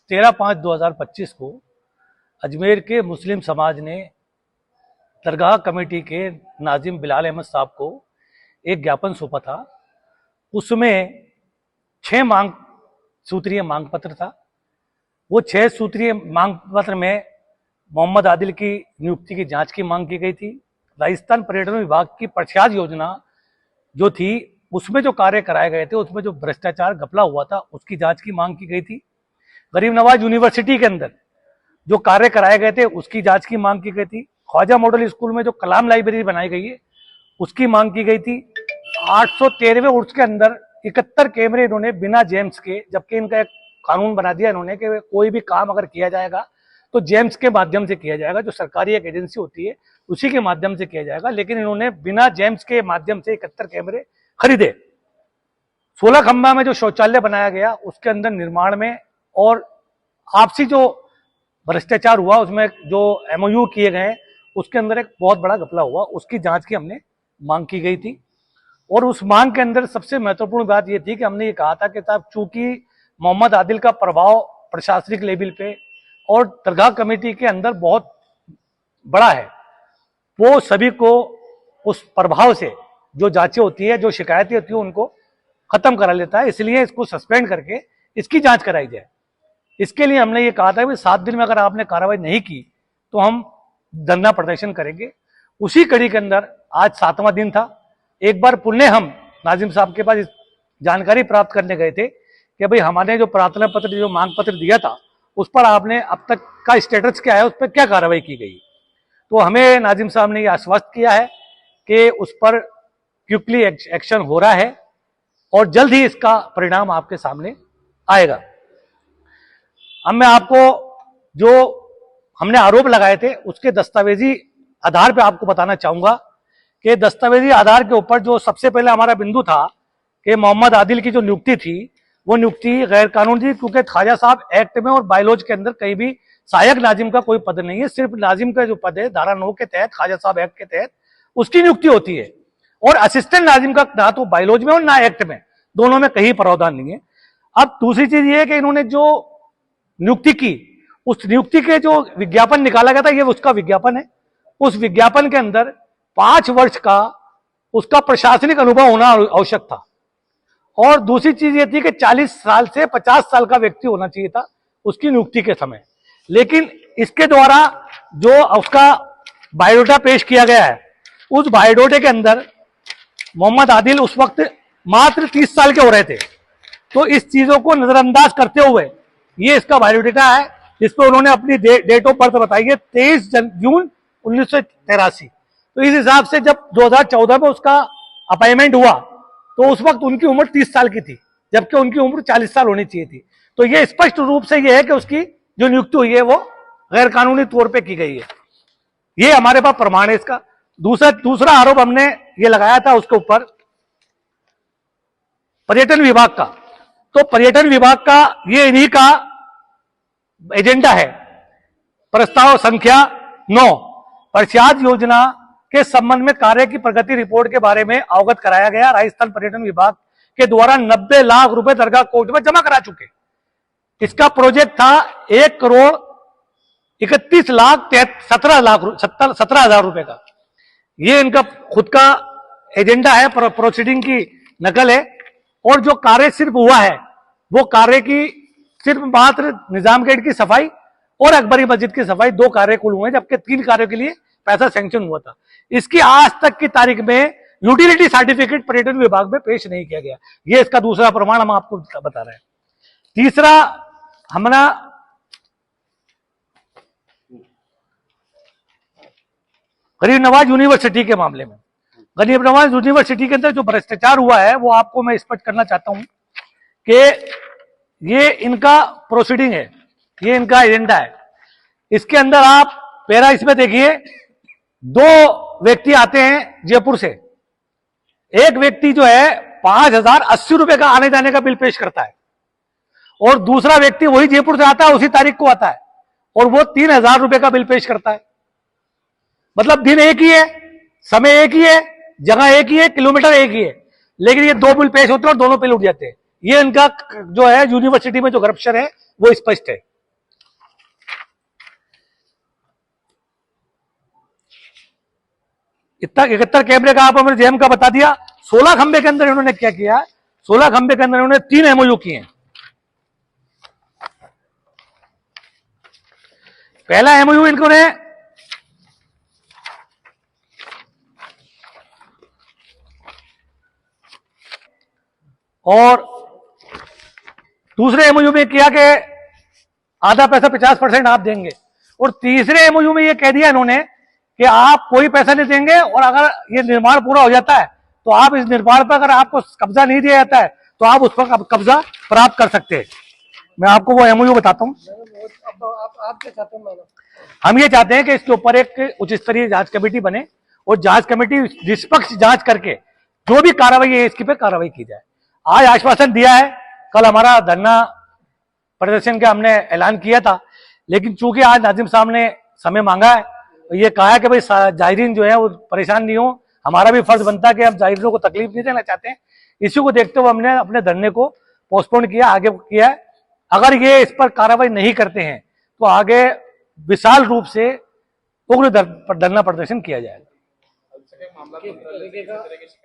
तेरह 5/2025 को अजमेर के मुस्लिम समाज ने दरगाह कमेटी के नाजिम बिलाल अहमद साहब को एक ज्ञापन सौंपा था। उसमें 6 सूत्रीय मांग पत्र था। वो 6 सूत्रीय मांग पत्र में मोहम्मद आदिल की नियुक्ति की जांच की मांग की गई थी। राजस्थान पर्यटन विभाग की प्रसाद योजना जो थी उसमें जो कार्य कराए गए थे, उसमें जो भ्रष्टाचार घपला हुआ था उसकी जांच की मांग की गई थी। गरीब नवाज यूनिवर्सिटी के अंदर जो कार्य कराए गए थे उसकी जांच की मांग की गई थी। ख्वाजा मॉडल स्कूल में जो कलाम लाइब्रेरी बनाई गई है उसकी मांग की गई थी। 813वें उर्स के अंदर 71 कैमरे इन्होंने बिना जेम्स के, जबकि इनका एक कानून बना दिया इन्होंने कि कोई भी काम अगर किया जाएगा तो जेम्स के माध्यम से किया जाएगा, जो सरकारी एक एजेंसी होती है उसी के माध्यम से किया जाएगा। लेकिन इन्होंने बिना जेम्स के माध्यम से 71 कैमरे खरीदे। 16 खंबा में जो शौचालय बनाया गया उसके अंदर निर्माण में और आपसी जो भ्रष्टाचार हुआ उसमें जो MOU किए गए उसके अंदर एक बहुत बड़ा घपला हुआ, उसकी जांच की हमने मांग की गई थी। और उस मांग के अंदर सबसे महत्वपूर्ण बात यह थी कि हमने ये कहा था कि साहब चूंकि मोहम्मद आदिल का प्रभाव प्रशासनिक लेवल पे और दरगाह कमेटी के अंदर बहुत बड़ा है, वो सभी को उस प्रभाव से जो जांचें होती है, जो शिकायतें होती है उनको खत्म करा लेता है। इसलिए इसको सस्पेंड करके इसकी जांच कराई जाए। इसके लिए हमने ये कहा था कि 7 दिन में अगर आपने कार्रवाई नहीं की तो हम धरना प्रदर्शन करेंगे। उसी कड़ी के अंदर आज 7वां दिन था। एक बार पुनः हम नाजिम साहब के पास जानकारी प्राप्त करने गए थे कि भाई हमारे जो प्रार्थना पत्र, जो मांग पत्र दिया था उस पर आपने अब तक का स्टेटस क्या है, उस पर क्या कार्रवाई की गई। तो हमें नाजिम साहब ने यह आश्वस्त किया है कि उस पर क्विकली एक्शन हो रहा है और जल्द ही इसका परिणाम आपके सामने आएगा। अब मैं आपको जो हमने आरोप लगाए थे उसके दस्तावेजी आधार पे आपको बताना चाहूंगा कि दस्तावेजी आधार के ऊपर जो सबसे पहले हमारा बिंदु था कि मोहम्मद आदिल की जो नियुक्ति थी वो नियुक्ति गैर कानूनी थी, क्योंकि ख्वाजा साहब एक्ट में और बायलॉज के अंदर कहीं भी सहायक नाजिम का कोई पद नहीं है। सिर्फ नाजिम का जो पद है धारा 9 के तहत, ख्वाजा साहब एक्ट के तहत उसकी नियुक्ति होती है। और असिस्टेंट नाजिम का ना तो बायलॉज में और ना एक्ट में, दोनों में कहीं प्रावधान नहीं है। अब दूसरी चीज ये है कि इन्होंने जो नियुक्ति की, उस नियुक्ति के जो विज्ञापन निकाला गया था ये उसका विज्ञापन है। उस विज्ञापन के अंदर 5 वर्ष का उसका प्रशासनिक अनुभव होना आवश्यक था। और दूसरी चीज ये थी कि 40 साल से 50 साल का व्यक्ति होना चाहिए था उसकी नियुक्ति के समय। लेकिन इसके द्वारा जो उसका बायोडाटा पेश किया गया है, उस बायोडाटे के अंदर मोहम्मद आदिल उस वक्त मात्र 30 साल के हो रहे थे। तो इस चीजों को नजरअंदाज करते हुए ये इसका बायोडाटा है, जिसपे उन्होंने अपनी डेट ऑफ बर्थ बताई है 23 जून 1983। तो इस हिसाब से जब 2014 में उसका अपॉइंटमेंट हुआ तो उस वक्त उनकी उम्र 30 साल की थी, जबकि उनकी उम्र 40 साल होनी चाहिए थी। तो ये स्पष्ट रूप से ये है कि उसकी जो नियुक्ति हुई है वो गैर कानूनी तौर पे की गई है। ये हमारे पास प्रमाण है इसका। दूसरा आरोप हमने ये लगाया था उसके ऊपर पर्यटन विभाग का। तो पर्यटन विभाग का ये इन्हीं का एजेंडा है। प्रस्ताव संख्या 9, प्रसाद योजना के संबंध में कार्य की प्रगति रिपोर्ट के बारे में अवगत कराया गया। राजस्थान पर्यटन विभाग के द्वारा 90 लाख रुपए दरगाह कोर्ट में जमा करा चुके। इसका प्रोजेक्ट था 1,31,17,00,000 रुपए का। ये इनका खुद का एजेंडा है, प्रोसीडिंग की नकल है। और जो कार्य सिर्फ हुआ है वो कार्य की सिर्फ मात्र निजाम गेट की सफाई और अकबरी मस्जिद की सफाई, 2 कार्य कुल हुए, जबकि 3 कार्यों के लिए पैसा सैंक्शन हुआ था। इसकी आज तक की तारीख में यूटिलिटी सर्टिफिकेट पर्यटन विभाग में पेश नहीं किया गया। ये इसका दूसरा प्रमाण हम आपको बता रहे हैं। तीसरा हमारा गरीब नवाज यूनिवर्सिटी के मामले में, गरीब नवाज यूनिवर्सिटी के अंदर जो भ्रष्टाचार हुआ है वो आपको मैं स्पष्ट करना चाहता हूं कि ये इनका प्रोसीडिंग है, ये इनका एजेंडा है। इसके अंदर आप पैरा इसमें देखिए, 2 व्यक्ति आते हैं जयपुर से। एक व्यक्ति जो है 5,080 रुपए का आने जाने का बिल पेश करता है, और दूसरा व्यक्ति वही जयपुर से आता है, उसी तारीख को आता है, और वो 3,000 रुपए का बिल पेश करता है। मतलब दिन एक ही है, समय एक ही है, जगह एक ही है, किलोमीटर एक ही है, लेकिन ये 2 बिल पेश होते हैं और दोनों बिल उठ जाते हैं। ये इनका जो है यूनिवर्सिटी में जो करप्शन है वो स्पष्ट है। इतना 71 कैमरे का आप हमें जेम का बता दिया। 16 खंबे के अंदर इन्होंने क्या किया? 16 खंबे के अंदर इन्होंने 3 एमओयू किए हैं। पहला एमओयू इन्होंने और दूसरे एमओयू में किया कि आधा पैसा 50% आप देंगे, और तीसरे एमओयू में यह कह दिया इन्होंने कि आप कोई पैसा नहीं देंगे, और अगर ये निर्माण पूरा हो जाता है तो आप इस निर्माण पर अगर आपको कब्जा नहीं दिया जाता है तो आप उस पर कब्जा प्राप्त कर सकते हैं। मैं आपको वो एमओयू बताता हूं। आप क्या चाहते हैं? हम ये चाहते हैं कि इसके ऊपर एक उच्च स्तरीय जांच कमेटी बने, और जांच कमेटी निष्पक्ष जांच करके जो भी कार्रवाई है इसकी पे कार्रवाई की जाए। आज आश्वासन दिया है, कल हमारा धरना प्रदर्शन का हमने ऐलान किया था, लेकिन चूंकि आज नाजिम साहब ने समय मांगा है, तो ये कहा है कि भाई जायरीन जो है वो परेशान नहीं हो, हमारा भी फर्ज बनता है कि हम जायरीनों को तकलीफ नहीं देना चाहते हैं। इसी को देखते हुए हमने अपने धरने को पोस्टपोन किया, आगे किया है। अगर ये इस पर कार्रवाई नहीं करते हैं तो आगे विशाल रूप से उग्र धरना प्रदर्शन किया जाएगा।